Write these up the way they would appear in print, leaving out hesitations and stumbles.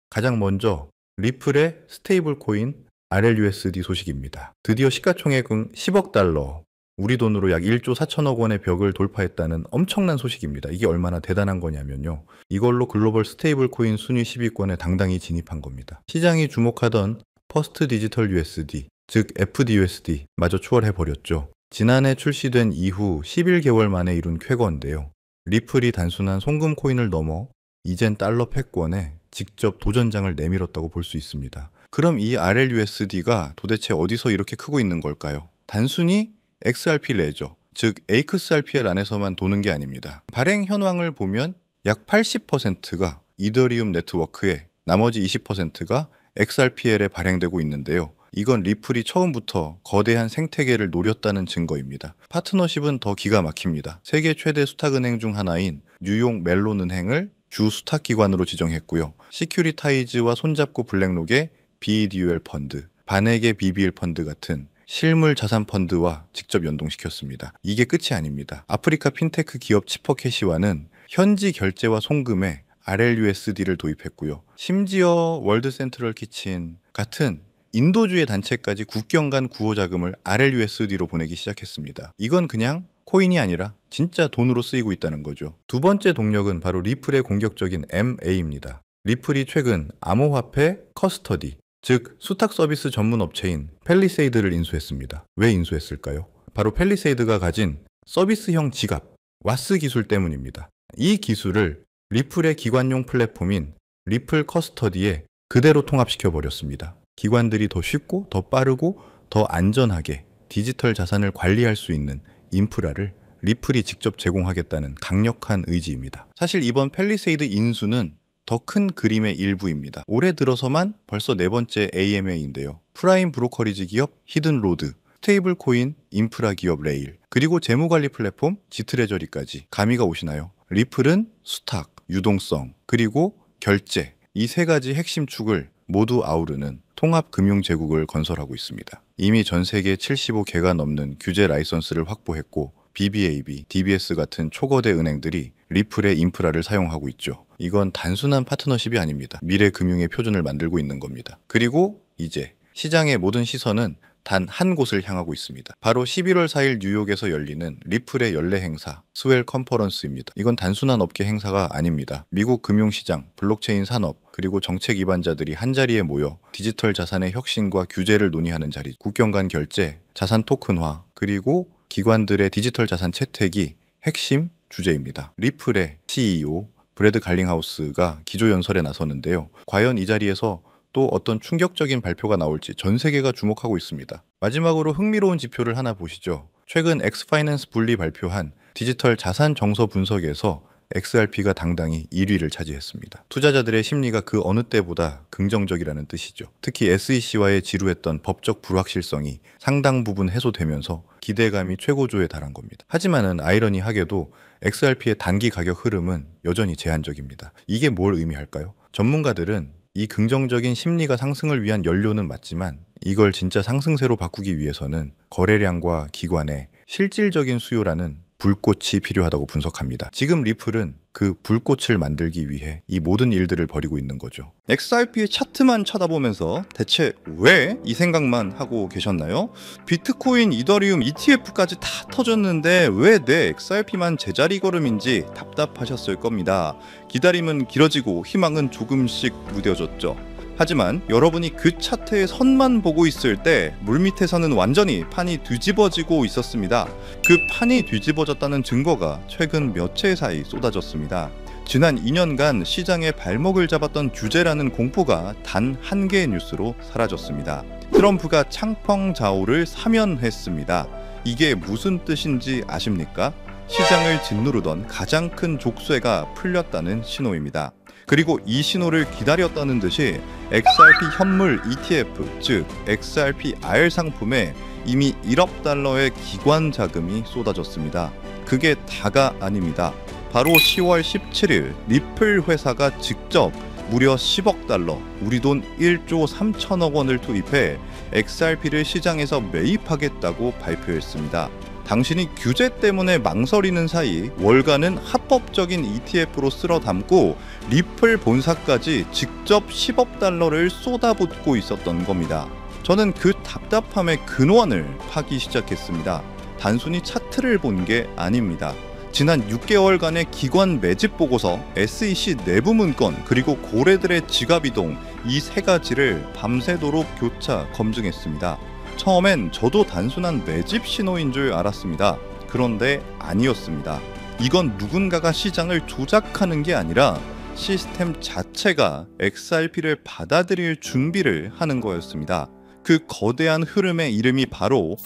가장 먼저 리플의 스테이블 코인 RLUSD 소식입니다. 드디어 시가총액은 10억 달러, 우리 돈으로 약 1조 4천억 원의 벽을 돌파했다는 엄청난 소식입니다. 이게 얼마나 대단한 거냐면요. 이걸로 글로벌 스테이블 코인 순위 10위권에 당당히 진입한 겁니다. 시장이 주목하던 퍼스트 디지털 USD, 즉 FDUSD 마저 추월해버렸죠. 지난해 출시된 이후 11개월 만에 이룬 쾌거인데요. 리플이 단순한 송금 코인을 넘어 이젠 달러 패권에 직접 도전장을 내밀었다고 볼 수 있습니다. 그럼 이 RLUSD가 도대체 어디서 이렇게 크고 있는 걸까요? 단순히 XRP 레저, 즉 XRPL 안에서만 도는 게 아닙니다. 발행 현황을 보면 약 80%가 이더리움 네트워크에, 나머지 20%가 XRPL에 발행되고 있는데요. 이건 리플이 처음부터 거대한 생태계를 노렸다는 증거입니다. 파트너십은 더 기가 막힙니다. 세계 최대 수탁은행 중 하나인 뉴욕 멜론은행을 주 수탁기관으로 지정했고요. 시큐리타이즈와 손잡고 블랙록의 BDUL 펀드, 반액의 BBL 펀드 같은 실물 자산 펀드와 직접 연동시켰습니다. 이게 끝이 아닙니다. 아프리카 핀테크 기업 치퍼캐시와는 현지 결제와 송금에 RLUSD를 도입했고요. 심지어 월드 센트럴 키친 같은 인도주의 단체까지 국경 간 구호 자금을 RLUSD로 보내기 시작했습니다. 이건 그냥 코인이 아니라 진짜 돈으로 쓰이고 있다는 거죠. 두 번째 동력은 바로 리플의 공격적인 MA입니다. 리플이 최근 암호화폐 커스터디, 즉 수탁 서비스 전문 업체인 펠리세이드를 인수했습니다. 왜 인수했을까요? 바로 펠리세이드가 가진 서비스형 지갑, 와스 기술 때문입니다. 이 기술을 리플의 기관용 플랫폼인 리플 커스터디에 그대로 통합시켜 버렸습니다. 기관들이 더 쉽고 더 빠르고 더 안전하게 디지털 자산을 관리할 수 있는 인프라를 리플이 직접 제공하겠다는 강력한 의지입니다. 사실 이번 펠리세이드 인수는 더 큰 그림의 일부입니다. 올해 들어서만 벌써 네 번째 AMA인데요. 프라임 브로커리지 기업 히든로드, 스테이블 코인 인프라 기업 레일, 그리고 재무관리 플랫폼 지트레저리까지 가미가 오시나요? 리플은 수탁, 유동성, 그리고 결제, 이 세 가지 핵심 축을 모두 아우르는 통합금융제국을 건설하고 있습니다. 이미 전 세계 75개가 넘는 규제 라이선스를 확보했고 BBAB, DBS 같은 초거대 은행들이 리플의 인프라를 사용하고 있죠. 이건 단순한 파트너십이 아닙니다. 미래 금융의 표준을 만들고 있는 겁니다. 그리고 이제 시장의 모든 시선은 단 한 곳을 향하고 있습니다. 바로 11월 4일 뉴욕에서 열리는 리플의 연례 행사, 스웰 컨퍼런스입니다. 이건 단순한 업계 행사가 아닙니다. 미국 금융시장, 블록체인 산업, 그리고 정책 기반자들이 한자리에 모여 디지털 자산의 혁신과 규제를 논의하는 자리, 국경 간 결제, 자산 토큰화, 그리고 기관들의 디지털 자산 채택이 핵심 주제입니다. 리플의 CEO 브래드 갈링하우스가 기조연설에 나서는데요. 과연 이 자리에서 또 어떤 충격적인 발표가 나올지 전 세계가 주목하고 있습니다. 마지막으로 흥미로운 지표를 하나 보시죠. 최근 엑스파이낸스 분리 발표한 디지털 자산 정서 분석에서 XRP가 당당히 1위를 차지했습니다. 투자자들의 심리가 그 어느 때보다 긍정적이라는 뜻이죠. 특히 SEC와의 지루했던 법적 불확실성이 상당 부분 해소되면서 기대감이 최고조에 달한 겁니다. 하지만은 아이러니하게도 XRP의 단기 가격 흐름은 여전히 제한적입니다. 이게 뭘 의미할까요? 전문가들은 이 긍정적인 심리가 상승을 위한 연료는 맞지만 이걸 진짜 상승세로 바꾸기 위해서는 거래량과 기관의 실질적인 수요라는 불꽃이 필요하다고 분석합니다. 지금 리플은 그 불꽃을 만들기 위해 이 모든 일들을 벌이고 있는 거죠. XRP의 차트만 쳐다보면서 대체 왜 이 생각만 하고 계셨나요? 비트코인, 이더리움, ETF까지 다 터졌는데 왜 내 XRP만 제자리 걸음인지 답답하셨을 겁니다. 기다림은 길어지고 희망은 조금씩 무뎌졌죠. 하지만 여러분이 그 차트의 선만 보고 있을 때 물밑에서는 완전히 판이 뒤집어지고 있었습니다. 그 판이 뒤집어졌다는 증거가 최근 며칠 사이 쏟아졌습니다. 지난 2년간 시장의 발목을 잡았던 규제라는 공포가 단 한 개의 뉴스로 사라졌습니다. 트럼프가 창펑자오를 사면했습니다. 이게 무슨 뜻인지 아십니까? 시장을 짓누르던 가장 큰 족쇄가 풀렸다는 신호입니다. 그리고 이 신호를 기다렸다는 듯이 XRP 현물 ETF, 즉 XRPR 상품에 이미 1억 달러의 기관 자금이 쏟아졌습니다. 그게 다가 아닙니다. 바로 10월 17일 리플 회사가 직접 무려 10억 달러, 우리 돈 1조 3천억 원을 투입해 XRP를 시장에서 매입하겠다고 발표했습니다. 당신이 규제 때문에 망설이는 사이 월가는 합법적인 ETF로 쓸어 담고 리플 본사까지 직접 10억 달러를 쏟아붓고 있었던 겁니다. 저는 그 답답함의 근원을 파기 시작했습니다. 단순히 차트를 본 게 아닙니다. 지난 6개월간의 기관 매집 보고서, SEC 내부 문건, 그리고 고래들의 지갑 이동, 이 세 가지를 밤새도록 교차 검증했습니다. 처음엔 저도 단순한 매집 신호인 줄 알았습니다. 그런데 아니었습니다. 이건 누군가가 시장을 조작하는 게 아니라 시스템 자체가 XRP를 받아들일 준비를 하는 거였습니다. 그 거대한 흐름의 이름이 바로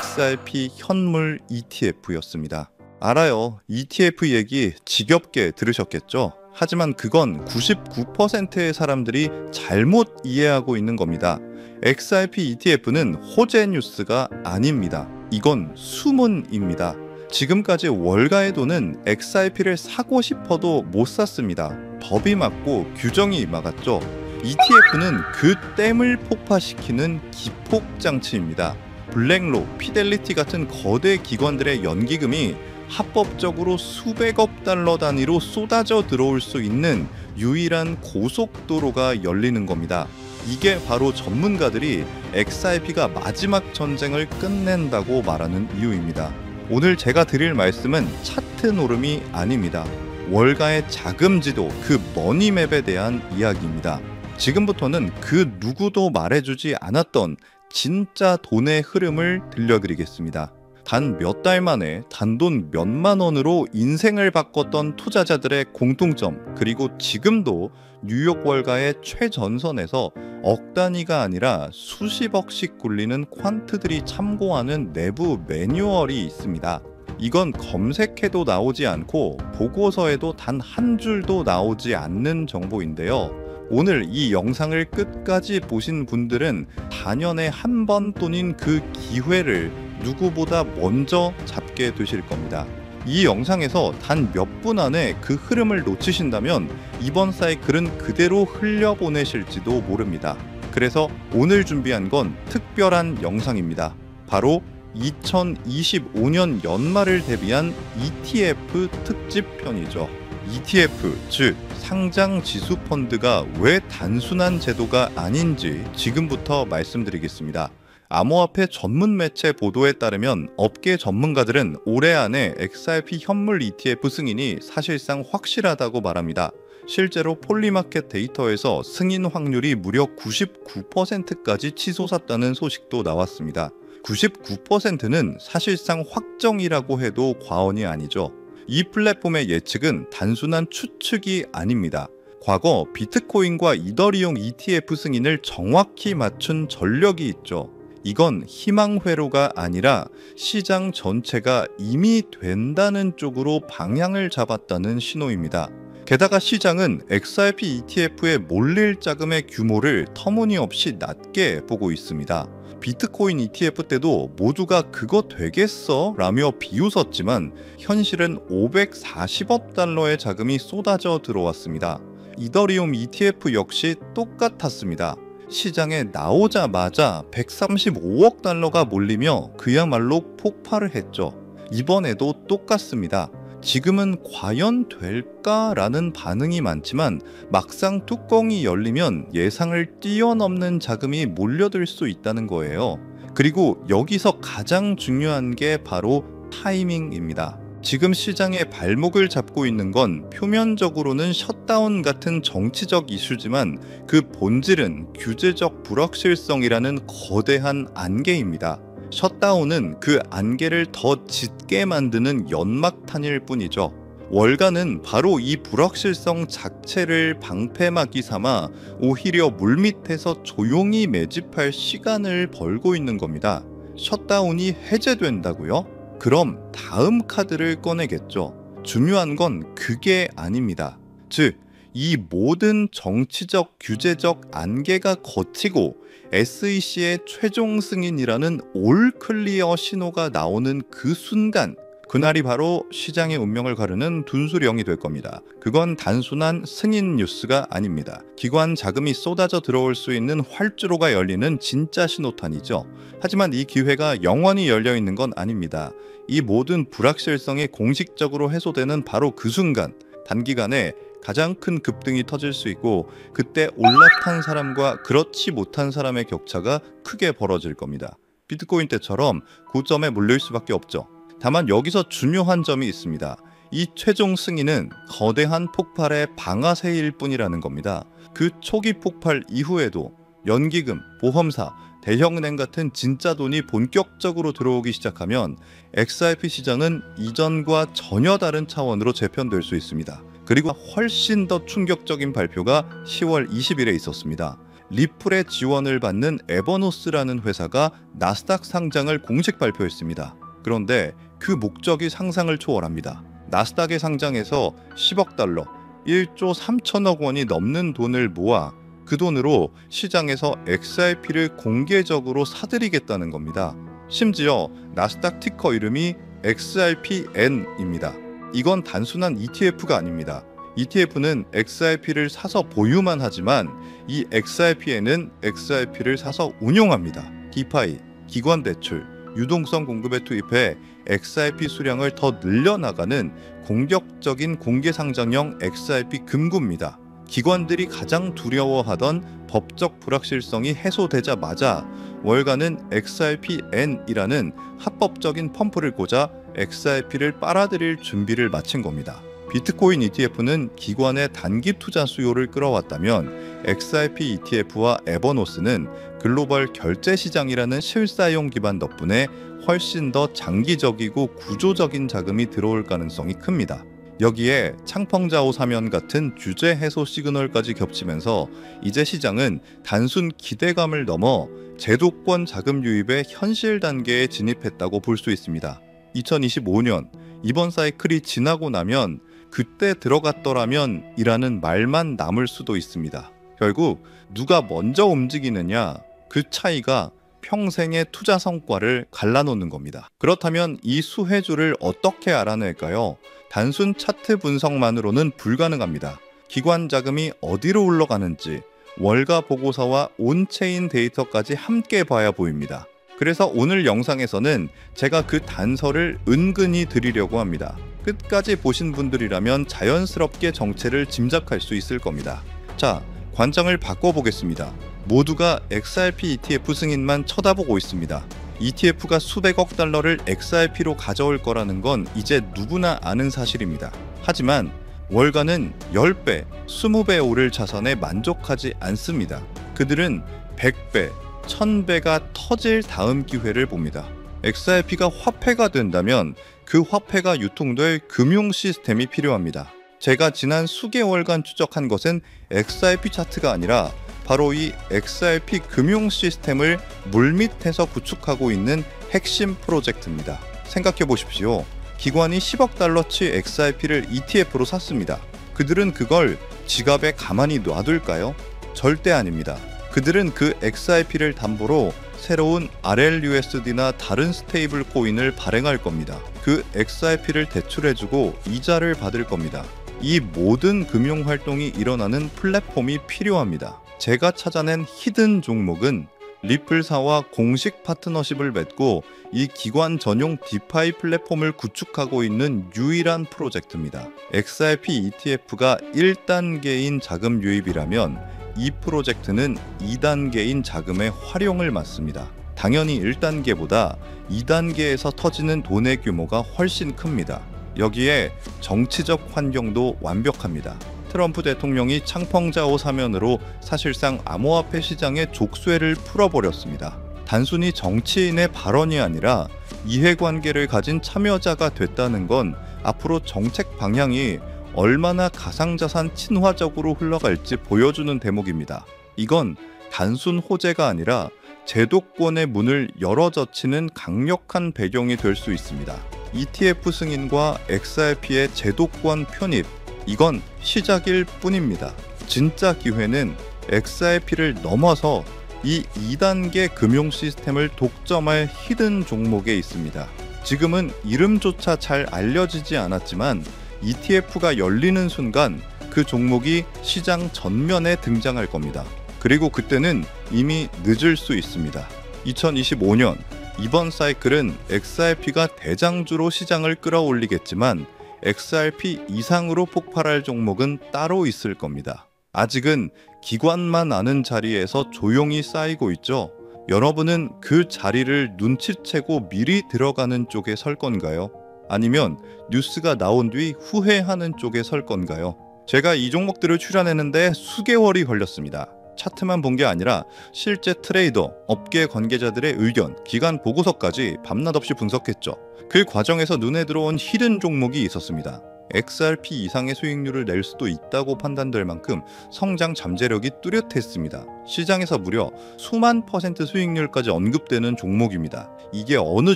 XRP 현물 ETF였습니다. 알아요. ETF 얘기 지겹게 들으셨겠죠? 하지만 그건 99%의 사람들이 잘못 이해하고 있는 겁니다. XRP ETF는 호재 뉴스가 아닙니다. 이건 수문입니다. 지금까지 월가의 돈은 XRP를 사고 싶어도 못 샀습니다. 법이 막고 규정이 막았죠. ETF는 그 댐을 폭파시키는 기폭장치입니다. 블랙록, 피델리티 같은 거대 기관들의 연기금이 합법적으로 수백억 달러 단위로 쏟아져 들어올 수 있는 유일한 고속도로가 열리는 겁니다. 이게 바로 전문가들이 XRP가 마지막 전쟁을 끝낸다고 말하는 이유입니다. 오늘 제가 드릴 말씀은 차트 노름이 아닙니다. 월가의 자금지도, 그 머니맵에 대한 이야기입니다. 지금부터는 그 누구도 말해주지 않았던 진짜 돈의 흐름을 들려드리겠습니다. 단 몇 달 만에 단돈 몇만 원으로 인생을 바꿨던 투자자들의 공통점, 그리고 지금도 뉴욕 월가의 최전선에서 억 단위가 아니라 수십억씩 굴리는 퀀트들이 참고하는 내부 매뉴얼이 있습니다. 이건 검색해도 나오지 않고 보고서에도 단 한 줄도 나오지 않는 정보인데요. 오늘 이 영상을 끝까지 보신 분들은 단연에 한 번 돈인 그 기회를 누구보다 먼저 잡게 되실 겁니다. 이 영상에서 단 몇 분 안에 그 흐름을 놓치신다면 이번 사이클은 그대로 흘려보내실지도 모릅니다. 그래서 오늘 준비한 건 특별한 영상입니다. 바로 2025년 연말을 대비한 ETF 특집편이죠. ETF, 즉 상장 지수 펀드가 왜 단순한 제도가 아닌지 지금부터 말씀드리겠습니다. 암호화폐 전문 매체 보도에 따르면 업계 전문가들은 올해 안에 XRP 현물 ETF 승인이 사실상 확실하다고 말합니다. 실제로 폴리마켓 데이터에서 승인 확률이 무려 99%까지 치솟았다는 소식도 나왔습니다. 99%는 사실상 확정이라고 해도 과언이 아니죠. 이 플랫폼의 예측은 단순한 추측이 아닙니다. 과거 비트코인과 이더리움 ETF 승인을 정확히 맞춘 전력이 있죠. 이건 희망회로가 아니라 시장 전체가 이미 된다는 쪽으로 방향을 잡았다는 신호입니다. 게다가 시장은 XRP ETF에 몰릴 자금의 규모를 터무니없이 낮게 보고 있습니다. 비트코인 ETF 때도 모두가 그거 되겠어? 라며 비웃었지만 현실은 540억 달러의 자금이 쏟아져 들어왔습니다. 이더리움 ETF 역시 똑같았습니다. 시장에 나오자마자 135억 달러가 몰리며 그야말로 폭발을 했죠. 이번에도 똑같습니다. 지금은 과연 될까라는 반응이 많지만 막상 뚜껑이 열리면 예상을 뛰어넘는 자금이 몰려들 수 있다는 거예요. 그리고 여기서 가장 중요한 게 바로 타이밍입니다. 지금 시장의 발목을 잡고 있는 건 표면적으로는 셧다운 같은 정치적 이슈지만 그 본질은 규제적 불확실성이라는 거대한 안개입니다. 셧다운은 그 안개를 더 짙게 만드는 연막탄일 뿐이죠. 월가는 바로 이 불확실성 자체를 방패막이 삼아 오히려 물밑에서 조용히 매집할 시간을 벌고 있는 겁니다. 셧다운이 해제된다고요? 그럼 다음 카드를 꺼내겠죠. 중요한 건 그게 아닙니다. 즉, 이 모든 정치적 규제적 안개가 거치고 SEC의 최종 승인이라는 올 클리어 신호가 나오는 그 순간, 그날이 바로 시장의 운명을 가르는 분수령이 될 겁니다. 그건 단순한 승인 뉴스가 아닙니다. 기관 자금이 쏟아져 들어올 수 있는 활주로가 열리는 진짜 신호탄이죠. 하지만 이 기회가 영원히 열려 있는 건 아닙니다. 이 모든 불확실성이 공식적으로 해소되는 바로 그 순간, 단기간에 가장 큰 급등이 터질 수 있고, 그때 올라탄 사람과 그렇지 못한 사람의 격차가 크게 벌어질 겁니다. 비트코인 때처럼 고점에 몰릴 수밖에 없죠. 다만 여기서 중요한 점이 있습니다. 이 최종 승인은 거대한 폭발의 방아쇠일 뿐이라는 겁니다. 그 초기 폭발 이후에도 연기금, 보험사, 대형은행 같은 진짜 돈이 본격적으로 들어오기 시작하면 XRP 시장은 이전과 전혀 다른 차원으로 재편될 수 있습니다. 그리고 훨씬 더 충격적인 발표가 10월 20일에 있었습니다. 리플의 지원을 받는 에버노스라는 회사가 나스닥 상장을 공식 발표했습니다. 그런데 그 목적이 상상을 초월합니다. 나스닥에 상장해서 10억 달러, 1조 3천억 원이 넘는 돈을 모아 그 돈으로 시장에서 XRP를 공개적으로 사들이겠다는 겁니다. 심지어 나스닥 티커 이름이 XRPN입니다. 이건 단순한 ETF가 아닙니다. ETF는 XRP를 사서 보유만 하지만 이 XRPN은 XRP를 사서 운용합니다. 디파이, 기관 대출, 유동성 공급에 투입해 XRP 수량을 더 늘려나가는 공격적인 공개상장형 XRP 금고입니다. 기관들이 가장 두려워하던 법적 불확실성이 해소되자마자 월가는 XRPN이라는 합법적인 펌프를 꽂아 XRP를 빨아들일 준비를 마친 겁니다. 비트코인 ETF는 기관의 단기 투자 수요를 끌어왔다면 XRP ETF와 에버노스는 글로벌 결제 시장이라는 실사용 기반 덕분에 훨씬 더 장기적이고 구조적인 자금이 들어올 가능성이 큽니다. 여기에 창펑자오 사면 같은 규제 해소 시그널까지 겹치면서 이제 시장은 단순 기대감을 넘어 제도권 자금 유입의 현실 단계에 진입했다고 볼 수 있습니다. 2025년 이번 사이클이 지나고 나면 그때 들어갔더라면 이라는 말만 남을 수도 있습니다. 결국 누가 먼저 움직이느냐, 그 차이가 평생의 투자 성과를 갈라놓는 겁니다. 그렇다면 이 수혜주를 어떻게 알아낼까요? 단순 차트 분석만으로는 불가능합니다. 기관 자금이 어디로 흘러가는지 월가 보고서와 온체인 데이터까지 함께 봐야 보입니다. 그래서 오늘 영상에서는 제가 그 단서를 은근히 드리려고 합니다. 끝까지 보신 분들이라면 자연스럽게 정체를 짐작할 수 있을 겁니다. 자, 관점을 바꿔보겠습니다. 모두가 XRP ETF 승인만 쳐다보고 있습니다. ETF가 수백억 달러를 XRP로 가져올 거라는 건 이제 누구나 아는 사실입니다. 하지만 월가는 10배, 20배 오를 자산에 만족하지 않습니다. 그들은 100배, 1000배가 터질 다음 기회를 봅니다. XRP가 화폐가 된다면 그 화폐가 유통될 금융 시스템이 필요합니다. 제가 지난 수개월간 추적한 것은 XRP 차트가 아니라 바로 이 XRP 금융 시스템을 물밑에서 구축하고 있는 핵심 프로젝트입니다. 생각해 보십시오. 기관이 10억 달러치 XRP를 ETF로 샀습니다. 그들은 그걸 지갑에 가만히 놔둘까요? 절대 아닙니다. 그들은 그 XRP를 담보로 새로운 RLUSD나 다른 스테이블 코인을 발행할 겁니다. 그 XRP를 대출해주고 이자를 받을 겁니다. 이 모든 금융 활동이 일어나는 플랫폼이 필요합니다. 제가 찾아낸 히든 종목은 리플사와 공식 파트너십을 맺고 이 기관 전용 디파이 플랫폼을 구축하고 있는 유일한 프로젝트입니다. XRP ETF가 1단계인 자금 유입이라면 이 프로젝트는 2단계인 자금의 활용을 맡습니다. 당연히 1단계보다 2단계에서 터지는 돈의 규모가 훨씬 큽니다. 여기에 정치적 환경도 완벽합니다. 트럼프 대통령이 창펑자오 사면으로 사실상 암호화폐 시장의 족쇄를 풀어버렸습니다. 단순히 정치인의 발언이 아니라 이해관계를 가진 참여자가 됐다는 건 앞으로 정책 방향이 얼마나 가상자산 친화적으로 흘러갈지 보여주는 대목입니다. 이건 단순 호재가 아니라 제도권의 문을 열어젖히는 강력한 배경이 될 수 있습니다. ETF 승인과 XRP의 제도권 편입, 이건 시작일 뿐입니다. 진짜 기회는 XRP를 넘어서 이 2단계 금융 시스템을 독점할 히든 종목에 있습니다. 지금은 이름조차 잘 알려지지 않았지만 ETF가 열리는 순간 그 종목이 시장 전면에 등장할 겁니다. 그리고 그때는 이미 늦을 수 있습니다. 2025년 이번 사이클은 XRP가 대장주로 시장을 끌어올리겠지만 XRP 이상으로 폭발할 종목은 따로 있을 겁니다. 아직은 기관만 아는 자리에서 조용히 쌓이고 있죠. 여러분은 그 자리를 눈치채고 미리 들어가는 쪽에 설 건가요? 아니면 뉴스가 나온 뒤 후회하는 쪽에 설 건가요? 제가 이 종목들을 추려내는데 수개월이 걸렸습니다. 차트만 본 게 아니라 실제 트레이더, 업계 관계자들의 의견, 기관 보고서까지 밤낮 없이 분석했죠. 그 과정에서 눈에 들어온 히든 종목이 있었습니다. XRP 이상의 수익률을 낼 수도 있다고 판단될 만큼 성장 잠재력이 뚜렷했습니다. 시장에서 무려 수만 % 수익률까지 언급되는 종목입니다. 이게 어느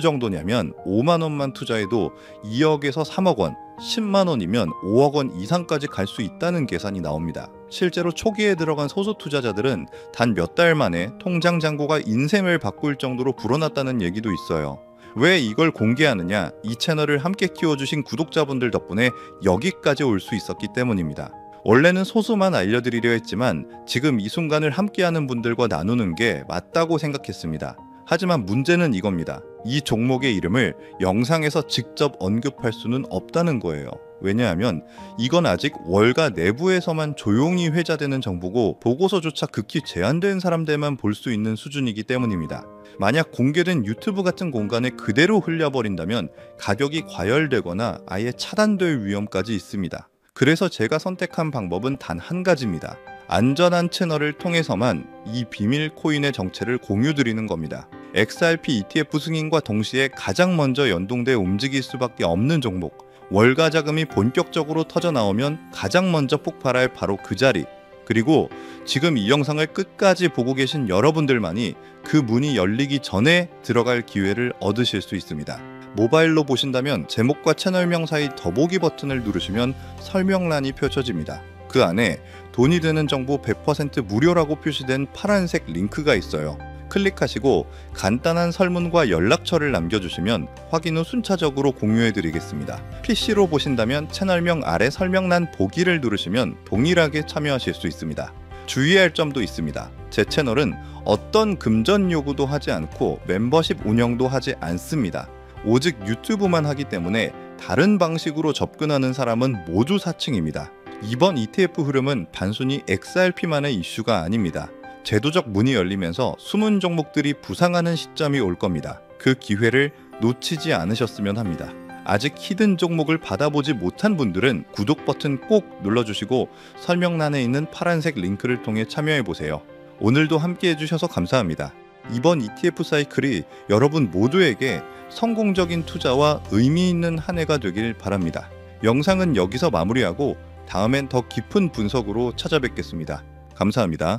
정도냐면 5만 원만 투자해도 2억에서 3억 원, 10만 원이면 5억 원 이상까지 갈 수 있다는 계산이 나옵니다. 실제로 초기에 들어간 소수 투자자들은 단 몇 달 만에 통장 잔고가 인생을 바꿀 정도로 불어났다는 얘기도 있어요. 왜 이걸 공개하느냐? 이 채널을 함께 키워주신 구독자분들 덕분에 여기까지 올 수 있었기 때문입니다. 원래는 소수만 알려드리려 했지만 지금 이 순간을 함께하는 분들과 나누는 게 맞다고 생각했습니다. 하지만 문제는 이겁니다. 이 종목의 이름을 영상에서 직접 언급할 수는 없다는 거예요. 왜냐하면 이건 아직 월가 내부에서만 조용히 회자되는 정보고 보고서조차 극히 제한된 사람들만 볼 수 있는 수준이기 때문입니다. 만약 공개된 유튜브 같은 공간에 그대로 흘려버린다면 가격이 과열되거나 아예 차단될 위험까지 있습니다. 그래서 제가 선택한 방법은 단 한 가지입니다. 안전한 채널을 통해서만 이 비밀 코인의 정체를 공유드리는 겁니다. XRP ETF 승인과 동시에 가장 먼저 연동돼 움직일 수밖에 없는 종목, 월가 자금이 본격적으로 터져 나오면 가장 먼저 폭발할 바로 그 자리, 그리고 지금 이 영상을 끝까지 보고 계신 여러분들만이 그 문이 열리기 전에 들어갈 기회를 얻으실 수 있습니다. 모바일로 보신다면 제목과 채널명 사이 더보기 버튼을 누르시면 설명란이 펼쳐집니다. 그 안에 돈이 드는 정보 100% 무료라고 표시된 파란색 링크가 있어요. 클릭하시고 간단한 설문과 연락처를 남겨주시면 확인 후 순차적으로 공유해드리겠습니다. PC로 보신다면 채널명 아래 설명란 보기를 누르시면 동일하게 참여하실 수 있습니다. 주의할 점도 있습니다. 제 채널은 어떤 금전 요구도 하지 않고 멤버십 운영도 하지 않습니다. 오직 유튜브만 하기 때문에 다른 방식으로 접근하는 사람은 모두 사칭입니다. 이번 ETF 흐름은 단순히 XRP만의 이슈가 아닙니다. 제도적 문이 열리면서 숨은 종목들이 부상하는 시점이 올 겁니다. 그 기회를 놓치지 않으셨으면 합니다. 아직 히든 종목을 받아보지 못한 분들은 구독 버튼 꼭 눌러주시고 설명란에 있는 파란색 링크를 통해 참여해보세요. 오늘도 함께 해주셔서 감사합니다. 이번 ETF 사이클이 여러분 모두에게 성공적인 투자와 의미 있는 한 해가 되길 바랍니다. 영상은 여기서 마무리하고 다음엔 더 깊은 분석으로 찾아뵙겠습니다. 감사합니다.